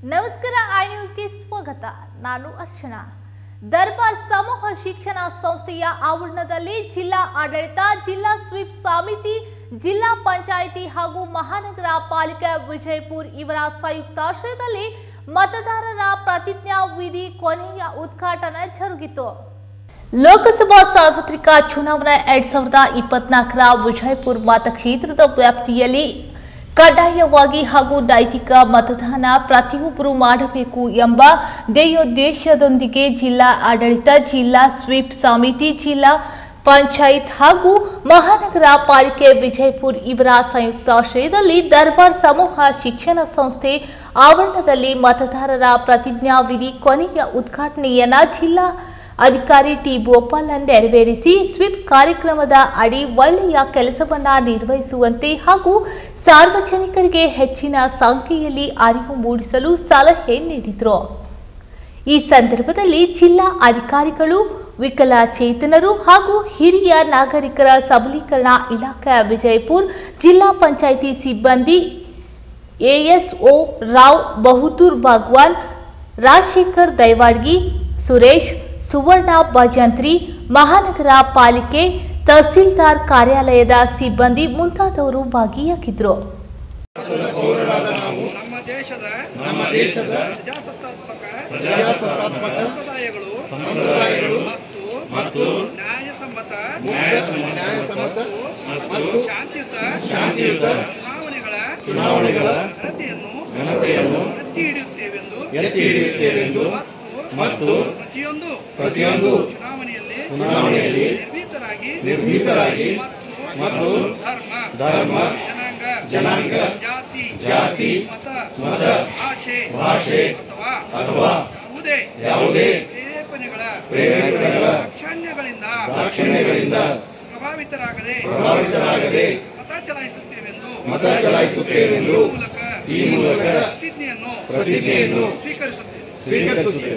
ನಮಸ್ಕಾರ ಐ ನ್ಯೂಸ್ಗೆ ಸ್ವಾಗತ. ನಾನು ಅರ್ಚನಾ. ದರ್ಬಾರ್ ಸಮೂಹ ಶಿಕ್ಷಣ ಸಂಸ್ಥೆಯ ಆವರಣದಲ್ಲಿ ಜಿಲ್ಲಾ ಆಡಳಿತ, ಜಿಲ್ಲಾ ಸ್ವೀಪ್ ಸಮಿತಿ, ಜಿಲ್ಲಾ ಪಂಚಾಯಿತಿ ಹಾಗೂ ಮಹಾನಗರ ಪಾಲಿಕೆ ವಿಜಯಪುರ ಇವರ ಸಂಯುಕ್ತಾಶ್ರಯದಲ್ಲಿ ಮತದಾರರ ಪ್ರತಿಜ್ಞಾ ವಿಧಿ ಕೊನೆಯ ಉದ್ಘಾಟನೆ ಜರುಗಿತು. ಲೋಕಸಭಾ ಸಾರ್ವತ್ರಿಕ ಚುನಾವಣೆ 2024ರ ವಿಜಯಪುರ ಮತಕ್ಷೇತ್ರದ ವ್ಯಾಪ್ತಿಯಲ್ಲಿ ಕಡ್ಡಾಯವಾಗಿ ಹಾಗೂ ನೈತಿಕ ಮತದಾನ ಪ್ರತಿಯೊಬ್ಬರು ಮಾಡಬೇಕು ಎಂಬ ಧ್ಯೇಯೋದ್ದೇಶದೊಂದಿಗೆ ಜಿಲ್ಲಾ ಆಡಳಿತ, ಜಿಲ್ಲಾ ಸ್ವೀಪ್ ಸಮಿತಿ, ಜಿಲ್ಲಾ ಪಂಚಾಯತ್ ಹಾಗೂ ಮಹಾನಗರ ಪಾಲಿಕೆ ವಿಜಯಪುರ ಇವರ ಸಂಯುಕ್ತಾಶ್ರಯದಲ್ಲಿ ದರ್ಬಾರ್ ಸಮೂಹ ಶಿಕ್ಷಣ ಸಂಸ್ಥೆ ಆವರಣದಲ್ಲಿ ಮತದಾರರ ಪ್ರತಿಜ್ಞಾ ವಿಧಿ ಕೊನೆಯ ಉದ್ಘಾಟನೆಯನ್ನ ಜಿಲ್ಲಾ ಅಧಿಕಾರಿ ಟಿ ಗೋಪಾಲ್ ನೆರವೇರಿಸಿ ಸ್ವೀಪ್ ಕಾರ್ಯಕ್ರಮದ ಅಡಿ ಒಳ್ಳೆಯ ಕೆಲಸವನ್ನ ನಿರ್ವಹಿಸುವಂತೆ ಹಾಗೂ ಸಾರ್ವಜನಿಕರಿಗೆ ಹೆಚ್ಚಿನ ಸಂಖ್ಯೆಯಲ್ಲಿ ಅರಿವು ಮೂಡಿಸಲು ಸಲಹೆ ನೀಡಿದರು. ಈ ಸಂದರ್ಭದಲ್ಲಿ ಜಿಲ್ಲಾ ಅಧಿಕಾರಿಗಳು, ವಿಕಲಚೇತನರು ಹಾಗೂ ಹಿರಿಯ ನಾಗರಿಕರ ಸಬಲೀಕರಣ ಇಲಾಖೆ ವಿಜಯಪುರ, ಜಿಲ್ಲಾ ಪಂಚಾಯಿತಿ ಸಿಬ್ಬಂದಿ ಎಎಸ್ಒ ರಾವ್ ಬಹದ್ದೂರ್ ಭಗವಾನ್, ರಾಜಶೇಖರ್ ದೈವಾಡ್ಗಿ, ಸುರೇಶ್, ಸುವರ್ಣ ಭಜಂತ್ರಿ, ಮಹಾನಗರ ಪಾಲಿಕೆ ತಹಸೀಲ್ದಾರ್ ಕಾರ್ಯಾಲಯದ ಸಿಬ್ಬಂದಿ ಮುಂತಾದವರು ಭಾಗಿಯಾಗಿದ್ದರು. ನಮ್ಮ ದೇಶದ ಪ್ರಜಾಸತ್ತಾತ್ಮಕ ಸಂಪ್ರದಾಯಗಳು ಮತ್ತು ನ್ಯಾಯಸಮ್ಮತ ಮತ್ತು ಶಾಂತಿಯುತ ಚುನಾವಣೆಗಳ ಘನತೆಯನ್ನು ಎತ್ತಿ ಹಿಡಿಯುತ್ತೇವೆಂದು ಮತ್ತು ಪ್ರತಿಯೊಂದು ಚುನಾವಣೆಯಲ್ಲಿ ನಿರ್ಭೀತರಾಗಿ ಮತ್ತು ಧರ್ಮ ಜನಾಂಗ ಜಾತಿ ಮತ ಭಾಷೆ ಅಥವಾ ಯಾವುದೇ ಪ್ರೇರೇಪಣೆಗಳ ದಾಕ್ಷಿಣ್ಯಗಳಿಂದ ಪ್ರಭಾವಿತರಾಗದೆ ಮತ ಚಲಾಯಿಸುತ್ತೇವೆಂದು ಈ ಮೂಲಕ ಪ್ರತಿಜ್ಞೆಯನ್ನು ಸ್ವೀಕರಿಸುತ್ತೇವೆ.